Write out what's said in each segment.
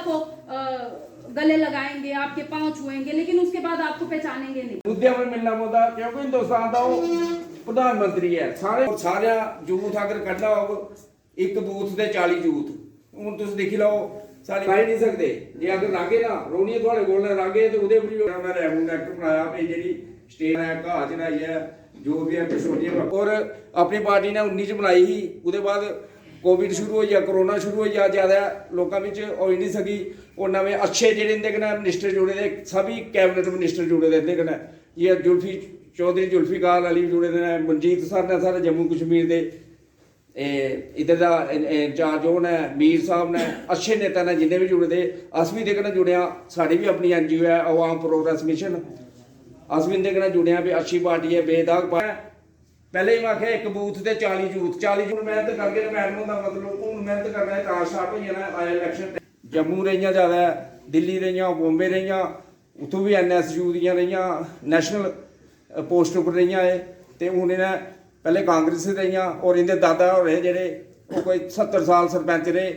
आपको गले लगाएंगे, आपके पांव छुएंगे, लेकिन उसके बाद आपको पहचानेंगे नहीं। मुद्दे में मिलना होता क्योंकि हिंदुस्तान का प्रधानमंत्री है। सारे यूथ अगर कढ़ना हो एक बूथ से 40 यूथ हूँ तुम देखी लो सारे लाई नहीं सकते जे अगर रागे ना रोनी थोड़े बोलना रागे तो उदे मैं रेवन्यू एक्ट बनाया भी जी स्टेट है घाह चढ़ाई है जो भी है कशोरी और अपनी पार्टी ने 19 बनाई ही उसके बाद कोविड शुरू हो गया, कोरोना शुरू हो गया, ज्यादा लोगों में हो नहीं सकी और नवे अच्छे जेडे इनके कन्नै मिनिस्टर जुड़े दे, सभी कैबिनेट मिनिस्टर जुड़े दे इनके कन्नै ये जुल्फी चौधरी जुल्फिकार अली जुड़े दे, मनजीत सर ने सारे जम्मू कश्मीर दे इधर का इंचार्ज जो ने मीर साहब ने अच्छे नेता ने जिन्हें भी जुड़े दे अस भी इहदे कन्नै जुड़े हाँ। साड़ी भी अपनी NGO है अवाम प्रोग्रेस मिशन, अस भी इहदे कन्नै जुड़े हाँ भी अच्छी पार्टी है बेदाग पहले ही मैं आख्या एक बूथ से 40 यूथ मेहनत करके मैडमों का मतलब हूँ मेहनत करना है राज स्टार्ट हो जाना आया इलैक्शन जम्मू रही ज़्यादा दिल्ली रही बॉम्बे रही उतों भी NSU दियाँ रही नैशनल पोस्ट पर रही है तो हूँ इन्हें पहले कांग्रेस रही और इनके दादा हो रहे जेडे कोई 70 साल सरपंच रहे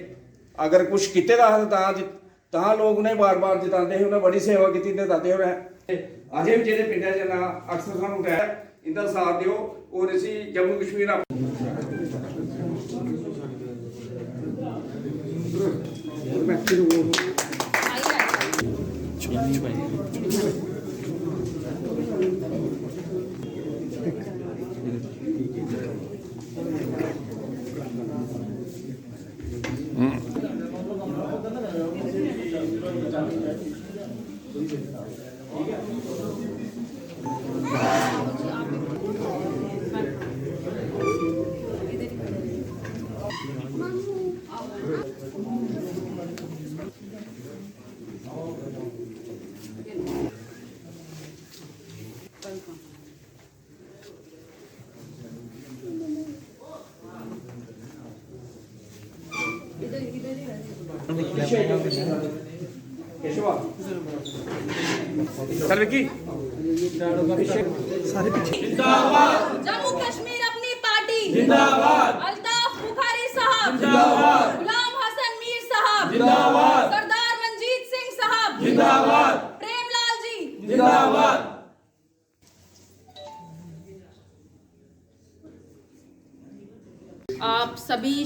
अगर कुछ किते दा लोग उन्हें बार बार जिताते उन्हें बड़ी सेवा की इनके दादे हो अजे भी जेडे पिंडा च ना अक्सर सानू उठाया इनका साथ दियो और इसी जम्मू कश्मीर चल की सारे पीछे जम्मू कश्मीर अपनी पार्टी जिंदाबाद, अल्ताफ बुखारी साहब जिंदाबाद, गुलाम हसन मीर साहब जिंदाबाद, सरदार मंजीत सिंह साहब जिंदाबाद, प्रेमलाल जी जिंदाबाद। आप सभी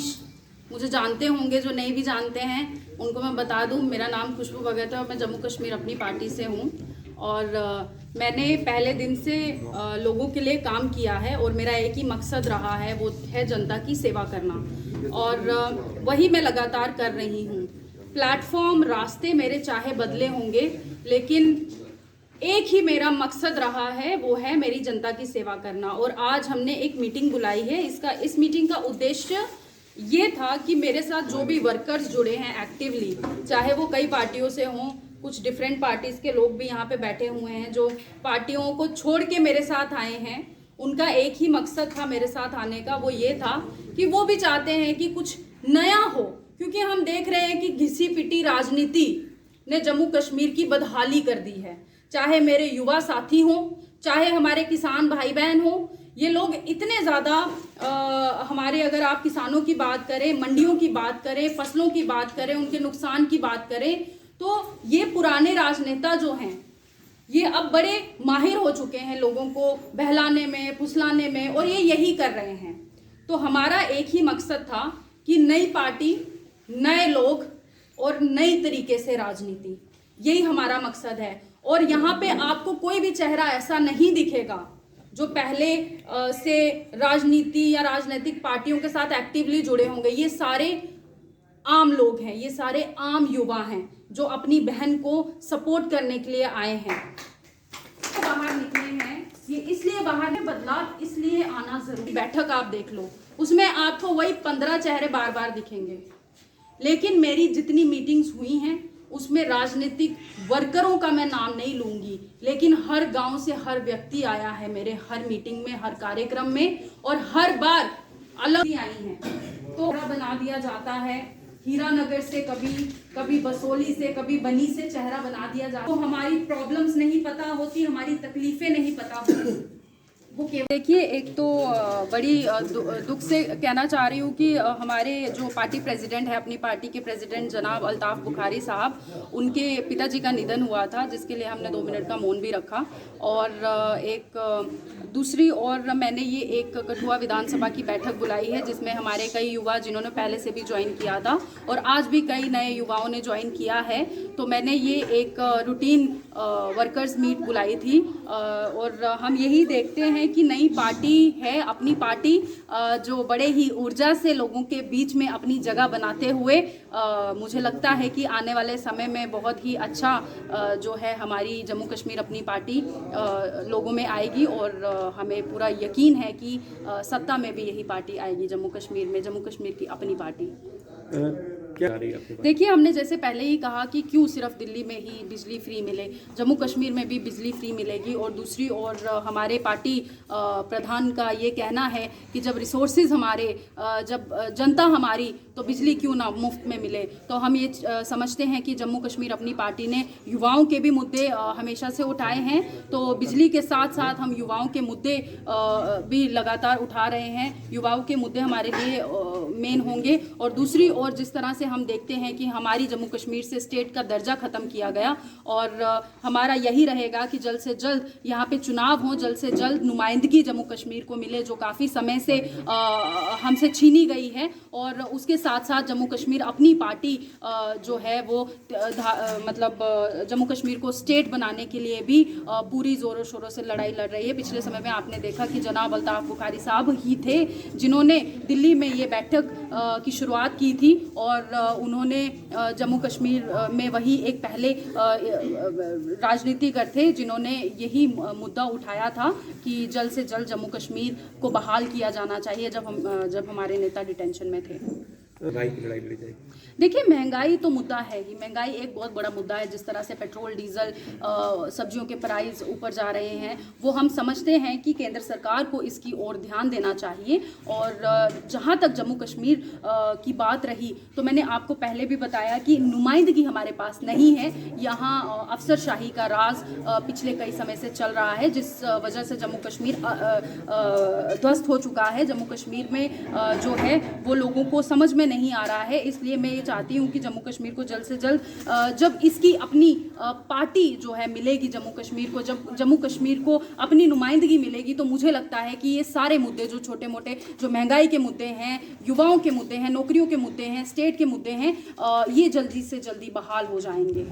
मुझे जानते होंगे, जो नहीं भी जानते हैं उनको मैं बता दूं, मेरा नाम खुशबू भगत है और मैं जम्मू कश्मीर अपनी पार्टी से हूं और मैंने पहले दिन से लोगों के लिए काम किया है और मेरा एक ही मकसद रहा है, वो है जनता की सेवा करना और वही मैं लगातार कर रही हूं। प्लेटफॉर्म रास्ते मेरे चाहे बदले होंगे लेकिन एक ही मेरा मकसद रहा है, वो है मेरी जनता की सेवा करना। और आज हमने एक मीटिंग बुलाई है, इस मीटिंग का उद्देश्य ये था कि मेरे साथ जो भी वर्कर्स जुड़े हैं एक्टिवली, चाहे वो कई पार्टियों से हों, कुछ डिफरेंट पार्टीज़ के लोग भी यहाँ पे बैठे हुए हैं जो पार्टियों को छोड़ के मेरे साथ आए हैं, उनका एक ही मकसद था मेरे साथ आने का, वो ये था कि वो भी चाहते हैं कि कुछ नया हो, क्योंकि हम देख रहे हैं कि घिसी पिटी राजनीति ने जम्मू कश्मीर की बदहाली कर दी है। चाहे मेरे युवा साथी हों, चाहे हमारे किसान भाई बहन हों, ये लोग इतने ज़्यादा हमारे, अगर आप किसानों की बात करें, मंडियों की बात करें, फसलों की बात करें, उनके नुकसान की बात करें, तो ये पुराने राजनेता जो हैं ये अब बड़े माहिर हो चुके हैं लोगों को बहलाने में, फुसलाने में, और ये यही कर रहे हैं। तो हमारा एक ही मकसद था कि नई पार्टी, नए लोग और नई तरीके से राजनीति, यही हमारा मकसद है। और यहाँ पे आपको कोई भी चेहरा ऐसा नहीं दिखेगा जो पहले से राजनीति या राजनीतिक पार्टियों के साथ एक्टिवली जुड़े होंगे। ये सारे आम लोग हैं, ये सारे आम युवा हैं जो अपनी बहन को सपोर्ट करने के लिए आए हैं, तो बाहर निकले हैं। ये इसलिए बाहर है, बदलाव इसलिए आना जरूरी। बैठक आप देख लो, उसमें आपको वही 15 चेहरे बार बार दिखेंगे, लेकिन मेरी जितनी मीटिंग्स हुई हैं उसमें राजनीतिक वर्करों का मैं नाम नहीं लूंगी, लेकिन हर गांव से हर व्यक्ति आया है मेरे हर मीटिंग में, हर कार्यक्रम में, और हर बार अलग ही आई हैं। तो बना दिया जाता है, हीरानगर से कभी बसोली से, कभी बनी से चेहरा बना दिया जाता है। तो हमारी प्रॉब्लम्स नहीं पता होती, हमारी तकलीफें नहीं पता होती, देखिए, एक तो बड़ी दुख से कहना चाह रही हूँ कि हमारे जो पार्टी प्रेसिडेंट है, अपनी पार्टी के प्रेसिडेंट जनाब अल्ताफ बुखारी साहब, उनके पिताजी का निधन हुआ था, जिसके लिए हमने 2 मिनट का मौन भी रखा। और दूसरी ओर मैंने ये एक कठुआ विधानसभा की बैठक बुलाई है, जिसमें हमारे कई युवा जिन्होंने पहले से भी ज्वाइन किया था और आज भी कई नए युवाओं ने ज्वाइन किया है, तो मैंने ये एक रूटीन वर्कर्स मीट बुलाई थी। और हम यही देखते हैं कि नई पार्टी है, अपनी पार्टी जो बड़े ही ऊर्जा से लोगों के बीच में अपनी जगह बनाते हुए मुझे लगता है कि आने वाले समय में बहुत ही अच्छा जो है हमारी जम्मू कश्मीर अपनी पार्टी लोगों में आएगी। और हमें पूरा यकीन है कि सत्ता में भी यही पार्टी आएगी जम्मू कश्मीर में, जम्मू कश्मीर की अपनी पार्टी। क्या रही है आपके पास? देखिए, हमने जैसे पहले ही कहा कि क्यों सिर्फ दिल्ली में ही बिजली फ्री मिले, जम्मू कश्मीर में भी बिजली फ्री मिलेगी। और दूसरी ओर हमारे पार्टी प्रधान का ये कहना है कि जब रिसोर्सेज हमारे, जब जनता हमारी, तो बिजली क्यों ना मुफ्त में मिले। तो हम ये समझते हैं कि जम्मू कश्मीर अपनी पार्टी ने युवाओं के भी मुद्दे हमेशा से उठाए हैं, तो बिजली के साथ साथ हम युवाओं के मुद्दे भी लगातार उठा रहे हैं। युवाओं के मुद्दे हमारे लिए मेन होंगे। और दूसरी ओर जिस तरह से हम देखते हैं कि हमारी जम्मू कश्मीर से स्टेट का दर्जा ख़त्म किया गया, और हमारा यही रहेगा कि जल्द से जल्द यहाँ पे चुनाव हो, जल्द से जल्द नुमाइंदगी जम्मू कश्मीर को मिले, जो काफ़ी समय से हमसे छीनी गई है। और उसके साथ साथ जम्मू कश्मीर अपनी पार्टी जो है वो मतलब जम्मू कश्मीर को स्टेट बनाने के लिए भी पूरी ज़ोरों शोरों से लड़ाई लड़ रही है। पिछले समय में आपने देखा कि जनाब अल्ताफ बुखारी साहब ही थे जिन्होंने दिल्ली में ये बैठक की शुरुआत की थी, और उन्होंने जम्मू कश्मीर में वही एक पहले राजनीतिज्ञ थे जिन्होंने यही मुद्दा उठाया था कि जल्द से जल्द जम्मू कश्मीर को बहाल किया जाना चाहिए, जब हमारे नेता डिटेंशन में थे। महंगाई की लड़ाई लड़ी जाएगी। देखिए, महंगाई तो मुद्दा है ही, महंगाई एक बहुत बड़ा मुद्दा है। जिस तरह से पेट्रोल, डीजल, सब्जियों के प्राइस ऊपर जा रहे हैं, वो हम समझते हैं कि केंद्र सरकार को इसकी ओर ध्यान देना चाहिए। और जहाँ तक जम्मू कश्मीर की बात रही, तो मैंने आपको पहले भी बताया कि नुमाइंदगी हमारे पास नहीं है। यहाँ अफसरशाही का राज पिछले कई समय से चल रहा है, जिस वजह से जम्मू कश्मीर ध्वस्त हो चुका है। जम्मू कश्मीर में जो है वो लोगों को समझ में नहीं आ रहा है। इसलिए मैं ये चाहती हूँ कि जम्मू कश्मीर को जल्द से जल्द, जब इसकी अपनी पार्टी जो है मिलेगी जम्मू कश्मीर को, जब जम्मू कश्मीर को अपनी नुमाइंदगी मिलेगी, तो मुझे लगता है कि ये सारे मुद्दे जो छोटे मोटे, जो महंगाई के मुद्दे हैं, युवाओं के मुद्दे हैं, नौकरियों के मुद्दे हैं, स्टेट के मुद्दे हैं, ये जल्दी से जल्दी बहाल हो जाएंगे।